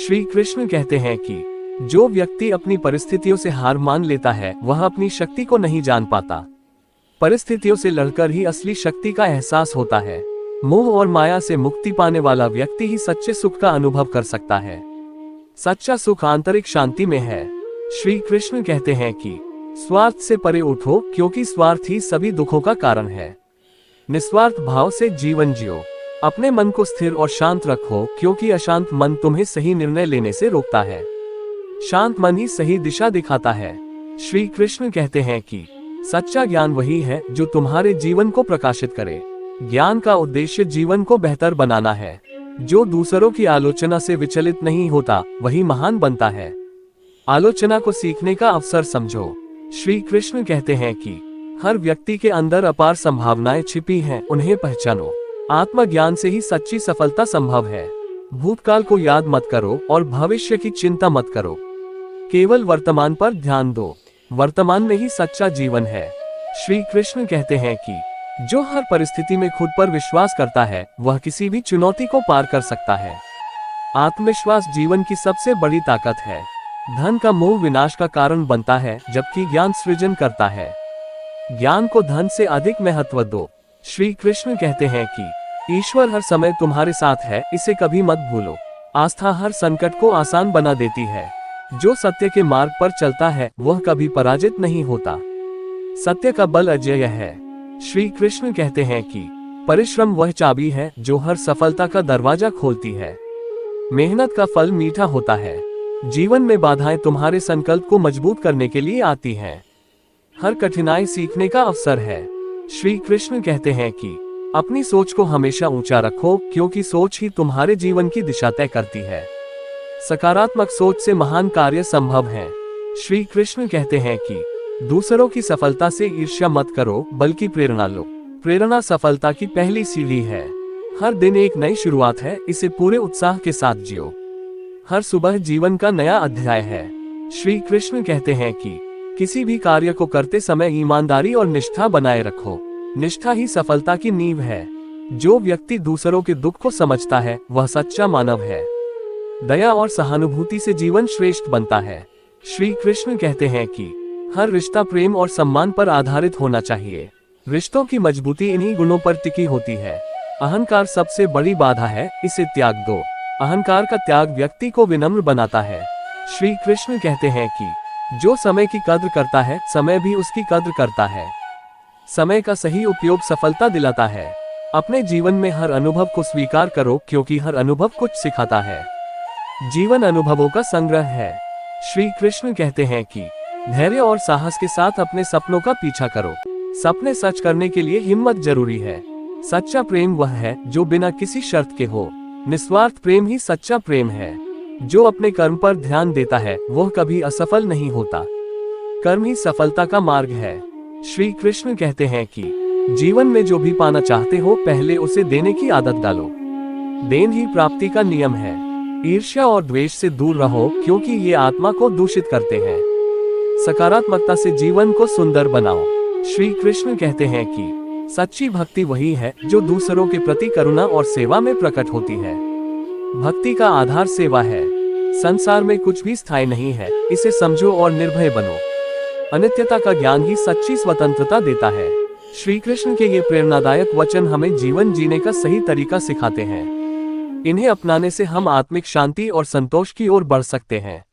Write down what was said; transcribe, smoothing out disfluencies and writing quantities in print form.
श्री कृष्ण कहते हैं कि जो व्यक्ति अपनी परिस्थितियों से हार मान लेता है वह अपनी शक्ति को नहीं जान पाता। परिस्थितियों से लड़कर ही असली शक्ति का एहसास होता है। मोह और माया से मुक्ति पाने वाला व्यक्ति ही सच्चे सुख का अनुभव कर सकता है। सच्चा सुख आंतरिक शांति में है। श्री कृष्ण कहते हैं कि स्वार्थ से परे उठो, क्योंकि स्वार्थ ही सभी दुखों का कारण है। निस्वार्थ भाव से जीवन जियो। अपने मन को स्थिर और शांत रखो, क्योंकि अशांत मन तुम्हें सही निर्णय लेने से रोकता है। शांत मन ही सही दिशा दिखाता है। श्री कृष्ण कहते हैं कि सच्चा ज्ञान वही है जो तुम्हारे जीवन को प्रकाशित करे। ज्ञान का उद्देश्य जीवन को बेहतर बनाना है। जो दूसरों की आलोचना से विचलित नहीं होता वही महान बनता है। आलोचना को सीखने का अवसर समझो। श्री कृष्ण कहते हैं कि हर व्यक्ति के अंदर अपार संभावनाएं छिपी हैं, उन्हें पहचानो। आत्मज्ञान से ही सच्ची सफलता संभव है। भूतकाल को याद मत करो और भविष्य की चिंता मत करो। केवल वर्तमान पर ध्यान दो। वर्तमान में ही सच्चा जीवन है। श्री कृष्ण कहते हैं कि जो हर परिस्थिति में खुद पर विश्वास करता है वह किसी भी चुनौती को पार कर सकता है। आत्मविश्वास जीवन की सबसे बड़ी ताकत है। धन का मोह विनाश का कारण बनता है, जबकि ज्ञान सृजन करता है। ज्ञान को धन से अधिक महत्व दो। श्री कृष्ण कहते हैं कि ईश्वर हर समय तुम्हारे साथ है, इसे कभी मत भूलो। आस्था हर संकट को आसान बना देती है। जो सत्य के मार्ग पर चलता है वह कभी पराजित नहीं होता। सत्य का बल अजेय है। श्री कृष्ण कहते हैं कि परिश्रम वह चाबी है जो हर सफलता का दरवाजा खोलती है। मेहनत का फल मीठा होता है। जीवन में बाधाएं तुम्हारे संकल्प को मजबूत करने के लिए आती हैं। हर कठिनाई सीखने का अवसर है। श्री कृष्ण कहते हैं कि अपनी सोच को हमेशा ऊंचा रखो, क्योंकि सोच ही तुम्हारे जीवन की दिशा तय करती है। सकारात्मक सोच से महान कार्य संभव हैं। श्री कृष्ण कहते हैं कि दूसरों की सफलता से ईर्ष्या मत करो, बल्कि प्रेरणा लो। प्रेरणा सफलता की पहली सीढ़ी है। हर दिन एक नई शुरुआत है, इसे पूरे उत्साह के साथ जियो। हर सुबह जीवन का नया अध्याय है। श्री कृष्ण कहते हैं कि किसी भी कार्य को करते समय ईमानदारी और निष्ठा बनाए रखो। निष्ठा ही सफलता की नींव है। जो व्यक्ति दूसरों के दुख को समझता है वह सच्चा मानव है। दया और सहानुभूति से जीवन श्रेष्ठ बनता है। श्री कृष्ण कहते हैं कि हर रिश्ता प्रेम और सम्मान पर आधारित होना चाहिए। रिश्तों की मजबूती इन्हीं गुणों पर टिकी होती है। अहंकार सबसे बड़ी बाधा है, इसे त्याग दो। अहंकार का त्याग व्यक्ति को विनम्र बनाता है। श्री कृष्ण कहते हैं कि जो समय की कद्र करता है, समय भी उसकी कद्र करता है। समय का सही उपयोग सफलता दिलाता है। अपने जीवन में हर अनुभव को स्वीकार करो, क्योंकि हर अनुभव कुछ सिखाता है। जीवन अनुभवों का संग्रह है। श्री कृष्ण कहते हैं कि धैर्य और साहस के साथ अपने सपनों का पीछा करो। सपने सच करने के लिए हिम्मत जरूरी है। सच्चा प्रेम वह है जो बिना किसी शर्त के हो। निस्वार्थ प्रेम ही सच्चा प्रेम है। जो अपने कर्म पर ध्यान देता है वह कभी असफल नहीं होता। कर्म ही सफलता का मार्ग है। श्री कृष्ण कहते हैं कि जीवन में जो भी पाना चाहते हो, पहले उसे देने की आदत डालो। देन ही प्राप्ति का नियम है। ईर्ष्या और द्वेष से दूर रहो, क्योंकि ये आत्मा को दूषित करते हैं। सकारात्मकता से जीवन को सुंदर बनाओ। श्री कृष्ण कहते हैं कि सच्ची भक्ति वही है जो दूसरों के प्रति करुणा और सेवा में प्रकट होती है। भक्ति का आधार सेवा है। संसार में कुछ भी स्थायी नहीं है, इसे समझो और निर्भय बनो। अनित्यता का ज्ञान ही सच्ची स्वतंत्रता देता है। श्री कृष्ण के ये प्रेरणादायक वचन हमें जीवन जीने का सही तरीका सिखाते हैं। इन्हें अपनाने से हम आत्मिक शांति और संतोष की ओर बढ़ सकते हैं।